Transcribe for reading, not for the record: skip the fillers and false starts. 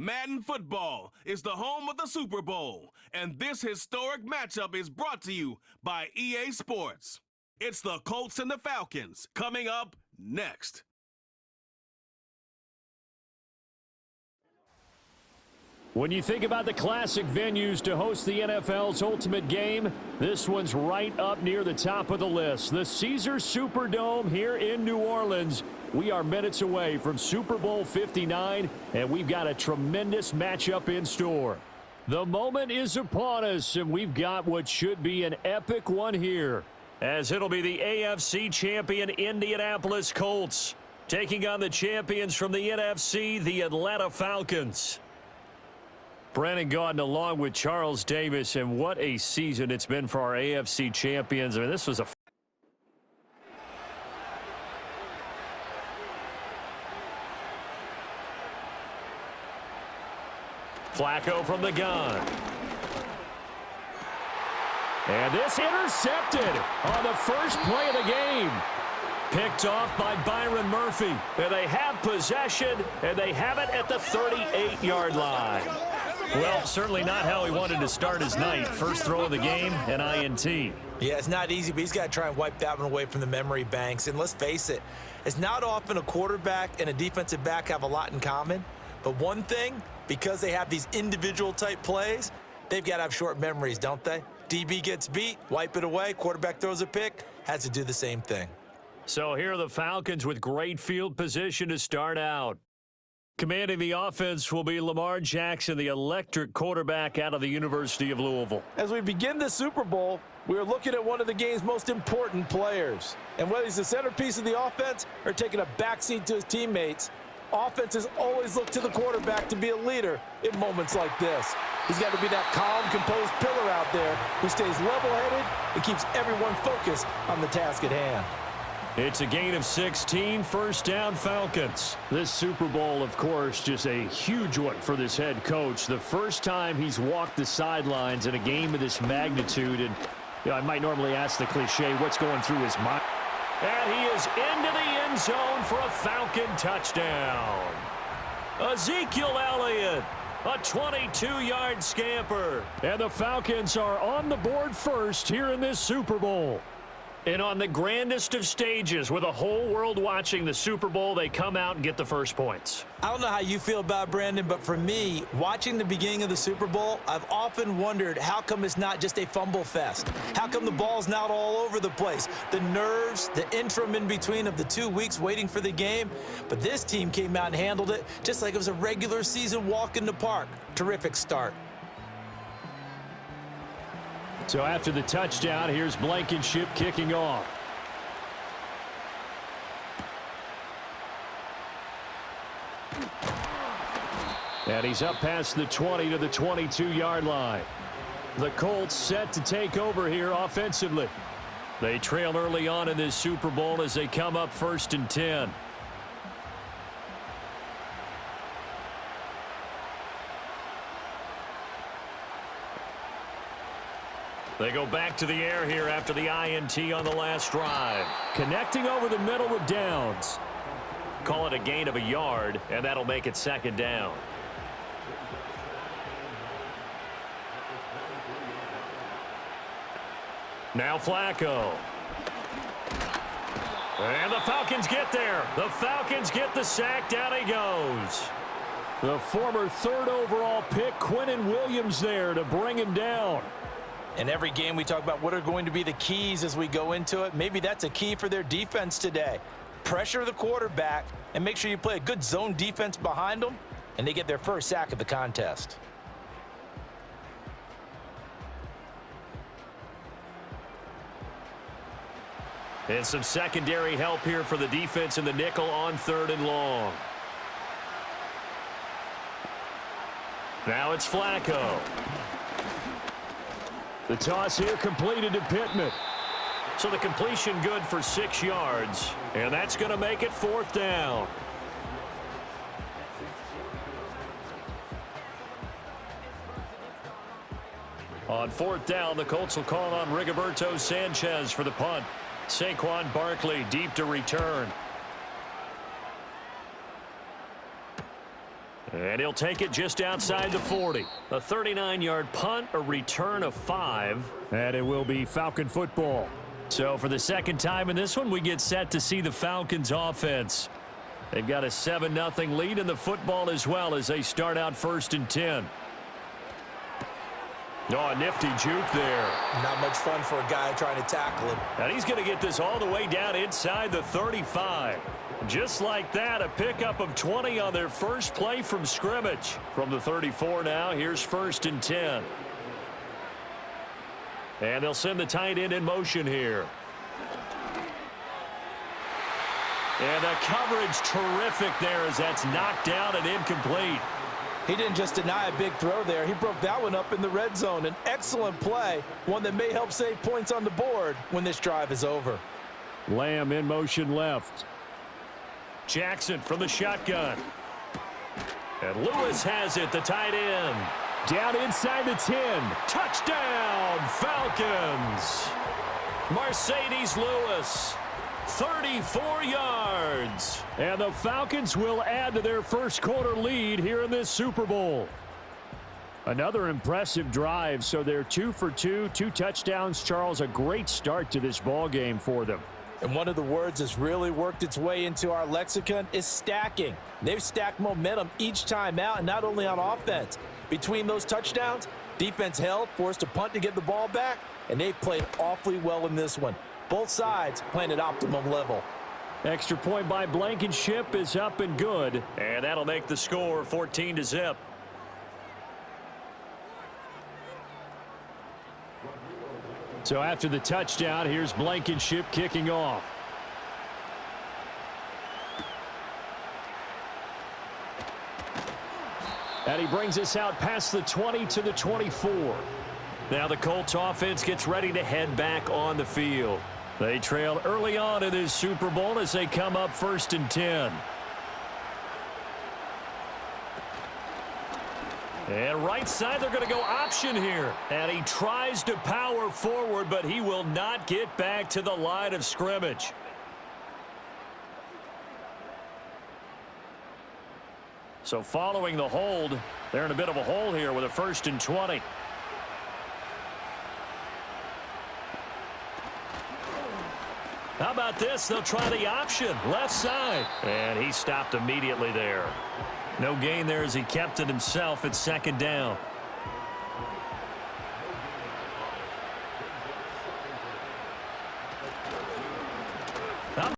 Madden Football is the home of the Super Bowl, and this historic matchup is brought to you by EA Sports. It's the Colts and the Falcons coming up next. When you think about the classic venues to host the NFL's ultimate game, this one's right up near the top of the list. The Caesars Superdome here in New Orleans. We are minutes away from Super Bowl 59, and we've got a tremendous matchup in store. The moment is upon us, and we've got what should be an epic one here, as it'll be the AFC champion Indianapolis Colts taking on the champions from the NFC, the Atlanta Falcons. Brandon Gaudin along with Charles Davis, and what a season it's been for our AFC champions. I mean, this was a Flacco from the gun. And this intercepted on the first play of the game. Picked off by Byron Murphy. And they have possession, and they have it at the 38-yard line. Well, certainly not how he wanted to start his night. First throw of the game, an INT. Yeah, it's not easy, but he's got to try and wipe that one away from the memory banks. And let's face it, it's not often a quarterback and a defensive back have a lot in common. But one thing, because they have these individual type plays, they've got to have short memories, don't they? DB gets beat, wipe it away, quarterback throws a pick, has to do the same thing. So here are the Falcons with great field position to start out. Commanding the offense will be Lamar Jackson, the electric quarterback out of the University of Louisville. As we begin the Super Bowl, we are looking at one of the game's most important players. And whether he's the centerpiece of the offense or taking a backseat to his teammates, offenses always look to the quarterback to be a leader in moments like this. He's got to be that calm, composed pillar out there who stays level-headed and keeps everyone focused on the task at hand. It's a gain of 16, first down Falcons. This Super Bowl, of course, just a huge one for this head coach. The first time he's walked the sidelines in a game of this magnitude. And I might normally ask the cliche, what's going through his mind? And he is into the end zone for a Falcon touchdown. Ezekiel Elliott, a 22-yard scamper. And the Falcons are on the board first here in this Super Bowl. And on the grandest of stages, with a whole world watching the Super Bowl, they come out and get the first points. I don't know how you feel about it, Brandon, but for me, watching the beginning of the Super Bowl, I've often wondered how come it's not just a fumble fest? How come the ball's not all over the place? The nerves, the interim in between of the 2 weeks waiting for the game. But this team came out and handled it just like it was a regular season walk in the park. Terrific start. So after the touchdown, here's Blankenship kicking off. And he's up past the 20 to the 22-yard line. The Colts set to take over here offensively. They trail early on in this Super Bowl as they come up 1st and 10. They go back to the air here after the INT on the last drive. Connecting over the middle with Downs. Call it a gain of a yard, and that'll make it 2nd down. Now Flacco. And the Falcons get there. The Falcons get the sack. Down he goes. The former 3rd overall pick, Quinnen Williams, there to bring him down. In every game we talk about what are going to be the keys as we go into it. Maybe that's a key for their defense today. Pressure the quarterback and make sure you play a good zone defense behind them, and they get their first sack of the contest. And some secondary help here for the defense in the nickel on 3rd and long. Now it's Flacco. The toss here completed to Pittman. So the completion good for 6 yards. And that's going to make it 4th down. On 4th down, the Colts will call on Rigoberto Sanchez for the punt. Saquon Barkley deep to return. And he'll take it just outside the 40. A 39-yard punt, a return of 5. And it will be Falcon football. So for the second time in this one, we get set to see the Falcons offense. They've got a 7-0 lead in the football as well as they start out 1st and 10. Oh, a nifty juke there. Not much fun for a guy trying to tackle him. And he's going to get this all the way down inside the 35. Just like that, a pickup of 20 on their first play from scrimmage. From the 34 now, here's 1st and 10. And they'll send the tight end in motion here. And the coverage terrific there as that's knocked down and incomplete. He didn't just deny a big throw there. He broke that one up in the red zone. An excellent play, one that may help save points on the board when this drive is over. Lamb in motion left. Jackson from the shotgun. And Lewis has it, the tight end. Down inside the 10. Touchdown, Falcons. Mercedes Lewis. 34 yards. And the Falcons will add to their first quarter lead here in this Super Bowl. Another impressive drive, so they're 2 for 2, 2 touchdowns. Charles, a great start to this ball game for them. And one of the words that's really worked its way into our lexicon is stacking. They've stacked momentum each time out, and not only on offense. Between those touchdowns, defense held, forced a punt to get the ball back, and they've played awfully well in this one. Both sides playing at optimum level. Extra point by Blankenship is up and good. And that'll make the score 14-0. So after the touchdown, here's Blankenship kicking off. And he brings us out past the 20 to the 24. Now the Colts offense gets ready to head back on the field. They trail early on in this Super Bowl as they come up 1st and 10. And right side, they're going to go option here. And he tries to power forward, but he will not get back to the line of scrimmage. So following the hold, they're in a bit of a hole here with a 1st and 20. How about this? They'll try the option. Left side. And he stopped immediately there. No gain there as he kept it himself at 2nd down.